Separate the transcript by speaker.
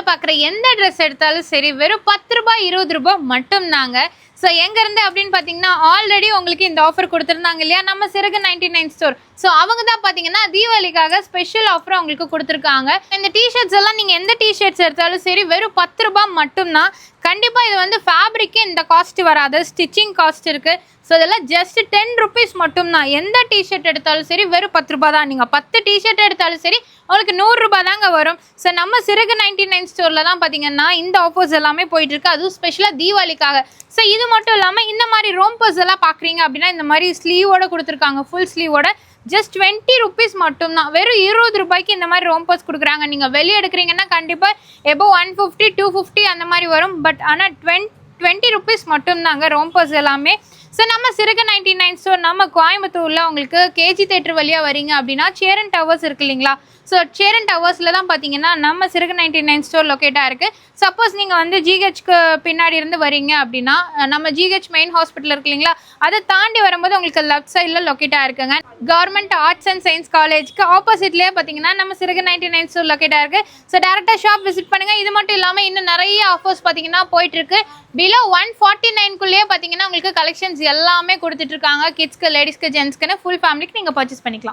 Speaker 1: வீடியோல பார்க்குற எந்த ட்ரெஸ் எடுத்தாலும் சரி வெறும் 10 ரூபாய் 20 ரூபாய் மட்டும்தாங்க. ஸோ எங்கேருந்து அப்படின்னு பார்த்தீங்கன்னா ஆல்ரெடி உங்களுக்கு இந்த ஆஃபர் கொடுத்துருந்தாங்க இல்லையா நம்ம சிறகு 99 ஸ்டோர். ஸோ அவங்க தான் பார்த்தீங்கன்னா தீபாவளிக்காக ஸ்பெஷல் ஆஃபர் அவங்களுக்கு கொடுத்துருக்காங்க. இந்த டிஷர்ட்ஸ் எல்லாம் நீங்கள் எந்த டிஷர்ட்ஸ் எடுத்தாலும் சரி வெறும் 10 ரூபாய் மட்டும்தான். கண்டிப்பாக இது வந்து ஃபேப்ரிக்கு இந்த காஸ்ட் வராது, ஸ்டிச்சிங் காஸ்ட் இருக்குது. ஸோ இதெல்லாம் ஜஸ்ட் 10 ருபீஸ் மட்டும்தான். எந்த டிஷர்ட் எடுத்தாலும் சரி வெறும் 10 ரூபாய் தான். நீங்கள் 10 டிஷர்ட் எடுத்தாலும் சரி உங்களுக்கு 100 ரூபாய் தாங்க வரும். ஸோ நம்ம சிறகு 99 ஸ்டோரில் தான் பார்த்தீங்கன்னா இந்த ஆஃபர்ஸ் எல்லாமே போயிட்டுருக்கு, அதுவும் ஸ்பெஷலாக தீபாவளிக்காக. ஸோ இது மட்டும் இல்லாமல் இந்த மாதிரி ரோம்பர்ஸ் எல்லாம் பார்க்குறீங்க அப்படின்னா இந்த மாதிரி ஸ்லீவோட கொடுத்துருக்காங்க, ஃபுல் ஸ்லீவோட ஜஸ்ட் 20 ருபீஸ் மட்டும்தான். வெறும் 20 ரூபாய்க்கு இந்த மாதிரி ரோம்பர்ஸ் கொடுக்குறாங்க. நீங்கள் வெளியே எடுக்கிறீங்கன்னா கண்டிப்பாக எபோ 150 250 அந்த மாதிரி வரும். பட் ஆனால் 20 ருபீஸ் மட்டும்தாங்க ரோம்பர்ஸ் எல்லாமே. ஸோ நம்ம சிறகு 99 ஸ்டோர் நம்ம கோயம்புத்தூரில் உங்களுக்கு கேஜி தேட்டர் வழியாக வரீங்க அப்படின்னா சேரன் டவர்ஸ் இருக்கு இல்லைங்களா? ஸோ சேரன் டவர்ஸில் தான் பார்த்தீங்கன்னா நம்ம சிறகு 99 ஸ்டோர் லொக்கேட்டாக இருக்குது. சப்போஸ் நீங்கள் வந்து ஜிஹெச்க்கு பின்னாடி இருந்து வரீங்க அப்படின்னா நம்ம ஜிஹெச் மெயின் ஹாஸ்பிட்டல் இருக்கு இல்லைங்களா, அதை தாண்டி வரும்போது உங்களுக்கு லெஃப்ட் சைடில் லொக்கேட்டாக இருக்குங்க. கவர்மெண்ட் ஆர்ட்ஸ் அண்ட் சயின்ஸ் காலேஜ்க்கு ஆப்போசிட்லேயே பார்த்தீங்கன்னா நம்ம சிறகு 99 ஸ்டோர் லொக்கேட்டாக இருக்குது. ஸோ டேரெக்டாக ஷாப் விசிட் பண்ணுங்கள். இது மட்டும் இல்லாமல் இன்னும் நிறைய ஆஃபர்ஸ் பார்த்தீங்கன்னா போயிட்டுருக்கு. பிலோ 149க்குள்ளேயே பார்த்தீங்கன்னா உங்களுக்கு கலெக்ஷன்ஸ் எல்லாமே கொடுத்துட்ருக்காங்க. கிட்ஸ்க்கு, லேடிஸ்க்கு, ஜென்ஸ்க்குன்னு ஃபுல் ஃபேமிலிக்கு நீங்கள் பர்ச்சேஸ் பண்ணிக்கலாம்.